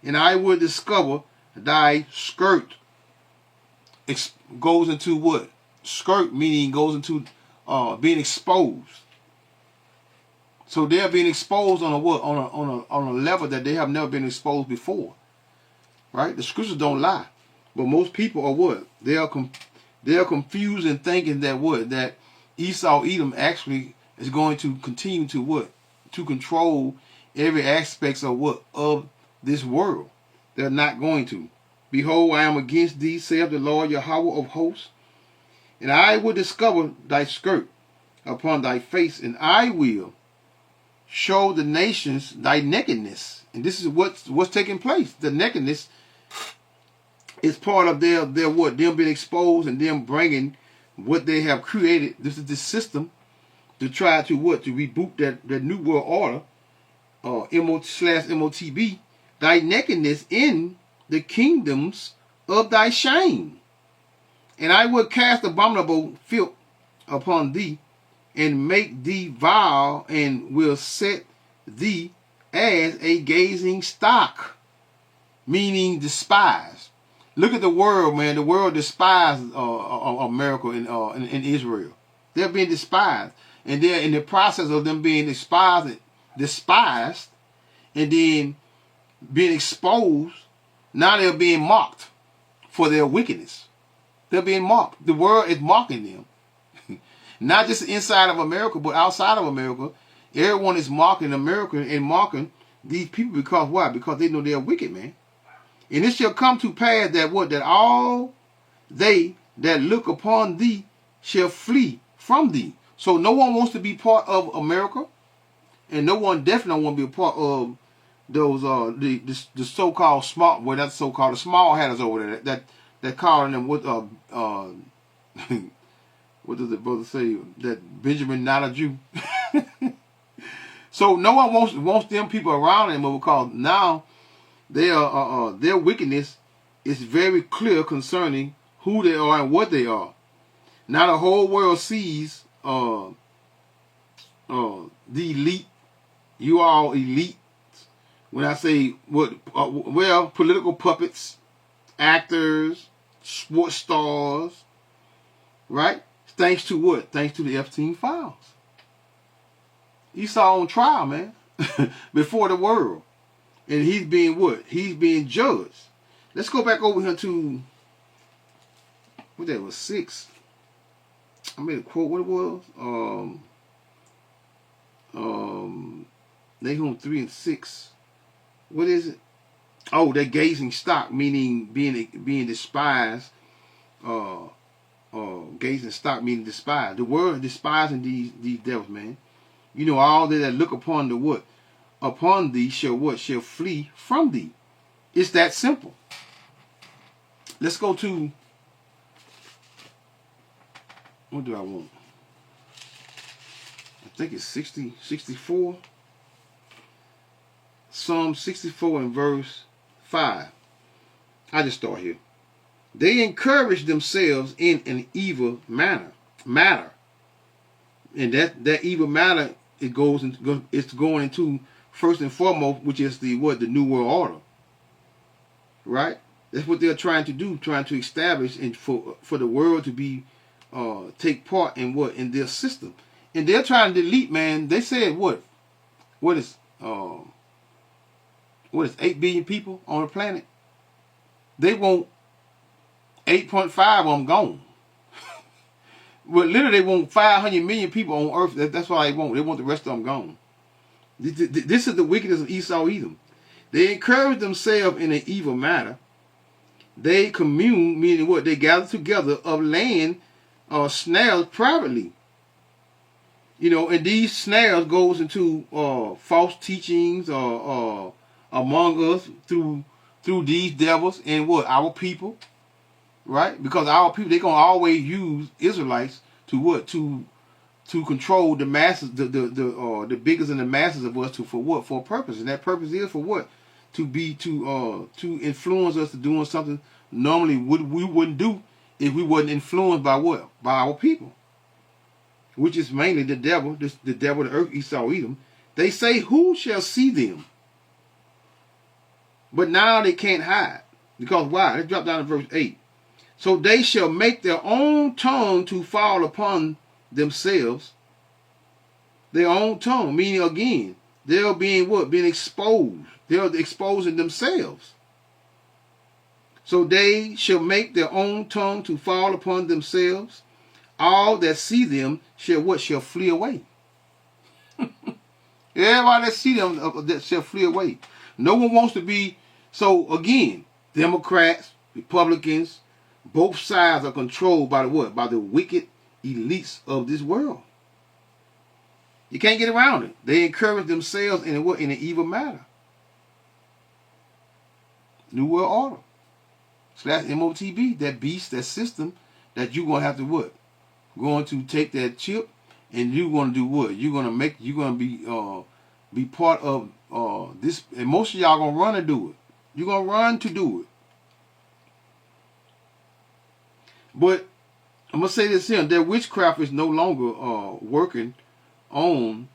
and I will discover thy skirt. It goes into what? Skirt meaning goes into being exposed. So they're being exposed on a what? On a level that they have never been exposed before. Right? The scriptures don't lie. But most people are what? They are confused and thinking that what? That Esau Edom actually is going to continue to what? To control every aspect of what? Of this world. They're not going to. Behold, I am against thee, saith the Lord Yahweh of hosts, and I will discover thy skirt upon thy face, and I will show the nations thy nakedness. And this is what's taking place. The nakedness is part of their what? Them being exposed and them bringing what they have created. This is the system to try to what? To reboot that new world order, MOTB, thy nakedness in the kingdoms of thy shame. And I will cast abominable filth upon thee, and make thee vile, and will set thee as a gazing stock, meaning despised. Look at the world, man. The world despises America and Israel. They're being despised, and they're in the process of them being despised, and then being exposed. Now they're being mocked for their wickedness. They're being mocked. The world is mocking them. Not just inside of America, but outside of America. Everyone is mocking America and mocking these people, because why? Because they know they're wicked, man. And it shall come to pass that what? That all they that look upon thee shall flee from thee. So no one wants to be part of America, and no one definitely want to be a part of those the so-called small, well, that's so-called the small hatters over there that calling them what what does the brother say, that Benjamin not a Jew. So no one wants them people around them, because now their wickedness is very clear concerning who they are and what they are. Now the whole world sees the elite. You all elite. When I say what, well, political puppets, actors, sports stars, right? Thanks to what? Thanks to the Epstein files. Esau on trial, man, before the world. And he's being what? He's being judged. Let's go back over here to, what that was, 6. I made a quote, what it was? Nahum 3 and 6. What is it? Oh, they're gazing stock, meaning being despised. Gazing stock meaning despised. The word despising these devils, man. You know, all they that look upon the what? Upon thee shall what? Shall flee from thee. It's that simple. Let's go to, what do I want? I think it's 64. Psalm 64 and verse 5. I just start here. They encourage themselves in an evil matter. And that evil matter, it's going into, first and foremost, which is the New World Order. Right? That's what they're trying to do, trying to establish, and for the world to be take part in in their system. And they're trying to delete, man. They said what is 8 billion people on the planet? They want 8.5 of them gone. Well, literally, they want 500 million people on Earth. That's what they want. They want the rest of them gone. This is the wickedness of Esau Edom. They encourage themselves in an evil matter. They commune, meaning what? They gather together of land snares privately. You know, and these snares goes into false teachings among us through these devils and what? Our people. Right? Because our people, they're going to always use Israelites to what? To control the masses, the biggest and the masses of us for what? For a purpose. And that purpose is for what? To influence us to doing something normally we wouldn't do if we wasn't influenced by what? By our people. Which is mainly the devil, the devil of the earth, Esau Edom. They say, who shall see them? But now they can't hide. Because why? Let's drop down to verse 8. So they shall make their own tongue to fall upon themselves. Their own tongue, meaning again, they're being what? Being exposed. They're exposing themselves. So they shall make their own tongue to fall upon themselves. All that see them shall what? Shall flee away. Everybody that see them that shall flee away. No one wants to be. So again, Democrats, Republicans, both sides are controlled by the what? By the wicked elites of this world. You can't get around it. They encourage themselves in what? In an evil matter. New World Order. /MOTB, that beast, that system that you're going to have to what? Going to take that chip and you're going to do what? You're going to be part of this, and most of y'all going to run to do it. You're going to run to do it. But I'm going to say this here, that witchcraft is no longer working on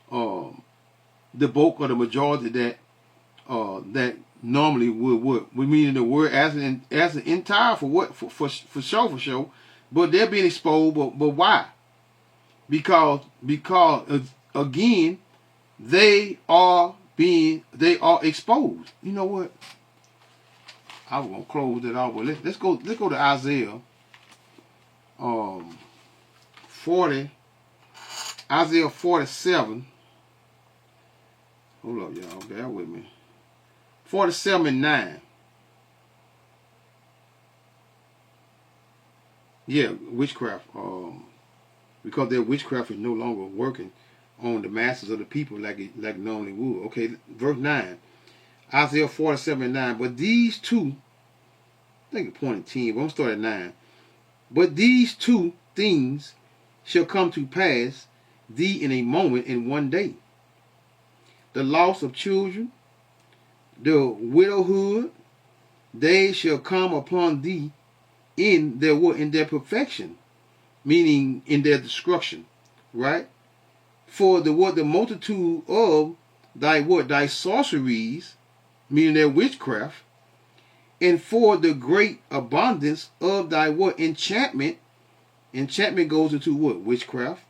the bulk or the majority that normally would work. We mean the word as an entire for what? For sure. But they're being exposed. But why? Because again, they are exposed. You know what? I was gonna close that off. But let's go to Isaiah 40. Isaiah 47. Hold up, y'all. Bear with me. 47 and 9. Yeah, witchcraft. Because their witchcraft is no longer working on the masses of the people like it normally would. Okay, verse 9. Isaiah 47 and 9. But these two, I think it's point 10, but I'm start at 9. But these two things shall come to pass thee in a moment, in one day. The loss of children, the widowhood, they shall come upon thee in their what? In their perfection, meaning in their destruction, right? For the what? The multitude of thy what? Thy sorceries, meaning their witchcraft, and for the great abundance of thy what? Enchantment. Enchantment goes into what? Witchcraft.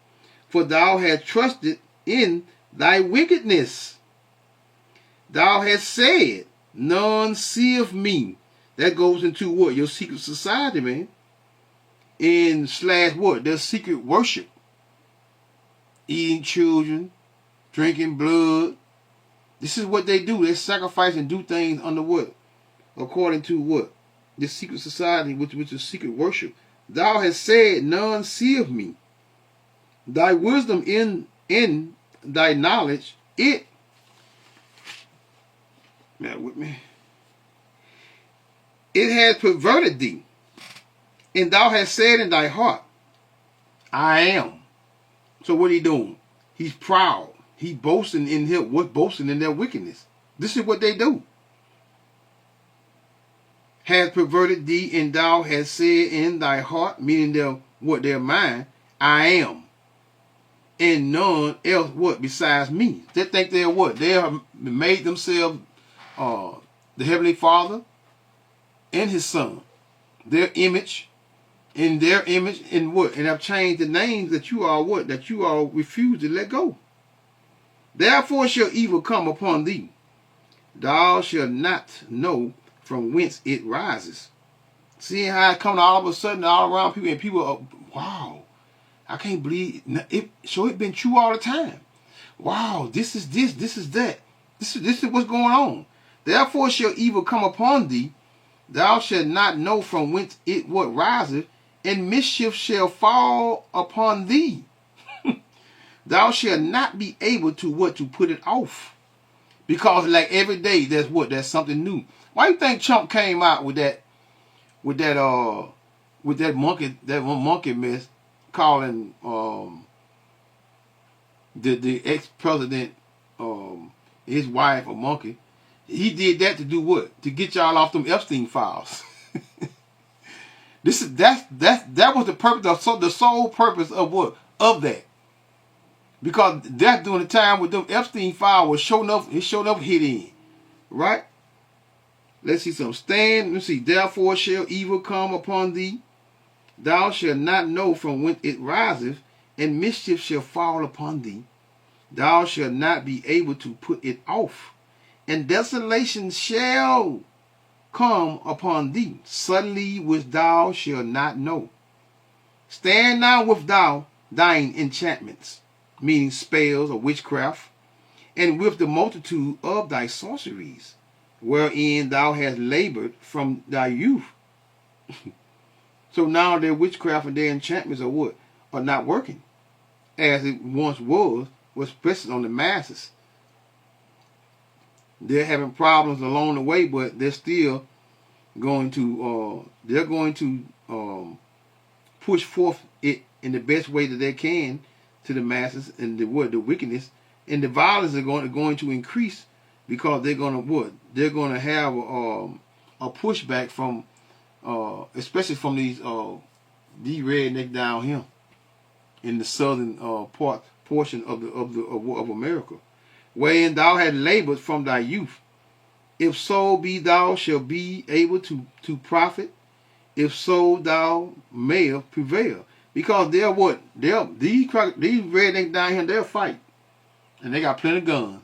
For thou hast trusted in thy wickedness. Thou hast said, none seeth me. That goes into what? Your secret society, man. And slash what? Their secret worship. Eating children, drinking blood. This is what they do. They sacrifice and do things under what? According to what? The secret society, which is secret worship. Thou hast said, none seeth me. Thy wisdom in thy knowledge, it with me. It has perverted thee, and thou hast said in thy heart, I am. So what he doing? He's proud. He boasting in him. What boasting in their wickedness? This is what they do. Has perverted thee, and thou hast said in thy heart, meaning their mind, I am. And none else what besides me. They think they're what? They have made themselves the Heavenly Father and His Son, their image, in their image, and what? And have changed the names that you all what? That you all refuse to let go. Therefore shall evil come upon thee. Thou shalt not know from whence it rises. Seeing how it comes all of a sudden all around people, and people are, wow, I can't believe it. So it's been true all the time. Wow, this is this is that. This is what's going on. Therefore shall evil come upon thee. Thou shalt not know from whence it what riseth, and mischief shall fall upon thee. Thou shalt not be able to what? To put it off. Because like every day there's what? There's something new. Why you think Trump came out with that monkey, that one monkey mess, calling the ex-president his wife a monkey? He did that to do what? To get y'all off them Epstein files. That was the purpose of the sole purpose of what? Of that. Because that during the time with them Epstein files was showing up hit in. Right? Let's see some. Let's see. Therefore shall evil come upon thee. Thou shalt not know from whence it riseth, and mischief shall fall upon thee. Thou shalt not be able to put it off. And desolation shall come upon thee, suddenly which thou shalt not know. Stand now with thine enchantments, meaning spells or witchcraft, and with the multitude of thy sorceries, wherein thou hast labored from thy youth. So now their witchcraft and their enchantments are what? Are not working as it once was pressing on the masses. They're having problems along the way, but they're still going to push forth it in the best way that they can to the masses, and the wickedness and the violence are going to increase, because they're going to what? They're going to have a pushback from especially from these redneck down here in the southern portion of America, wherein thou hast labored from thy youth. If so be thou shalt be able to profit, if so thou mayest prevail. Because they're what? These rednecks down here, they'll fight. And they got plenty of guns.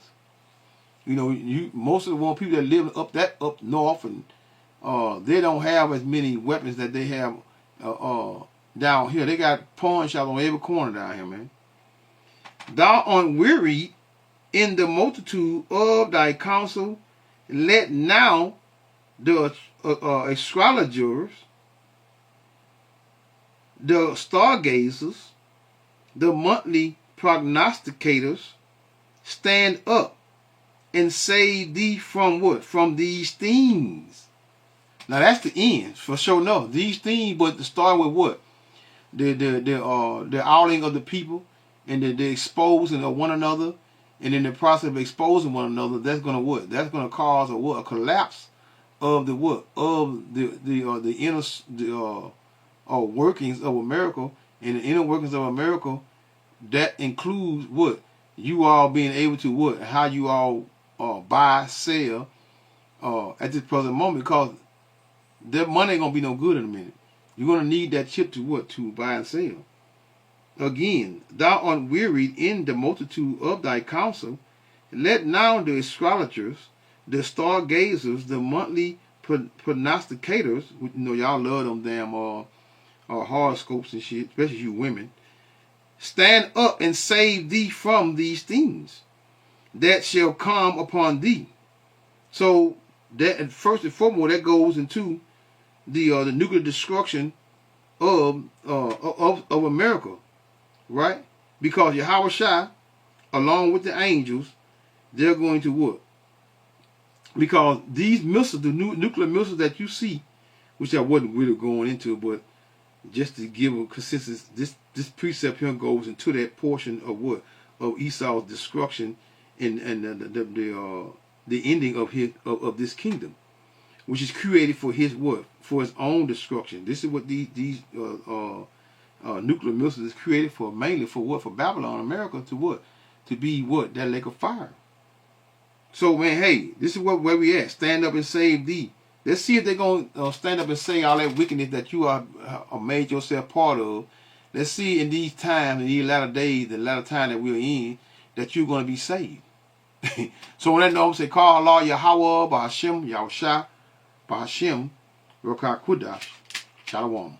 You know, most of the one people that live up north, and they don't have as many weapons that they have down here. They got pawn shops on every corner down here, man. Thou art wearied in the multitude of thy counsel. Let now the astrologers, the stargazers, the monthly prognosticators stand up and save thee from what? From these things. Now that's the end for sure. No, these things, but to start with what? The outing of the people and the exposing of one another, and in the process of exposing one another, that's gonna what? That's gonna cause a what? A collapse of the what? Of the inner workings of America, and the inner workings of America. That includes what? You all being able to what? How you all buy, sell at this present moment, because that money ain't gonna be no good in a minute. You're gonna need that chip to what? To buy and sell. Again, thou art wearied in the multitude of thy counsel. Let now the astrologers, the stargazers, the monthly prognosticators, you know y'all love them damn horoscopes and shit, especially you women, stand up and save thee from these things that shall come upon thee. So that first and foremost, that goes into the nuclear destruction of America, right? Because Yahweh Shai, along with the angels, they're going to what? Because these missiles, the nuclear missiles that you see, which I wasn't really going into, but just to give a consistency, this precept here goes into that portion of what? Of Esau's destruction and the ending of his of this kingdom, which is created for his what? For his own destruction. This is what these nuclear missiles is created for, mainly for what? For Babylon, America, to what? To be what? That lake of fire. So man, hey, this is where we at. Stand up and save thee. Let's see if they're going to stand up and say all that wickedness that you are made yourself part of. Let's see in these times, in these latter days, the latter time that we're in, that you're going to be saved. So when that know, say, call Allah Yahweh, Bahashem, Yahushua, Bahashem, Rokah Kudash, Shalom.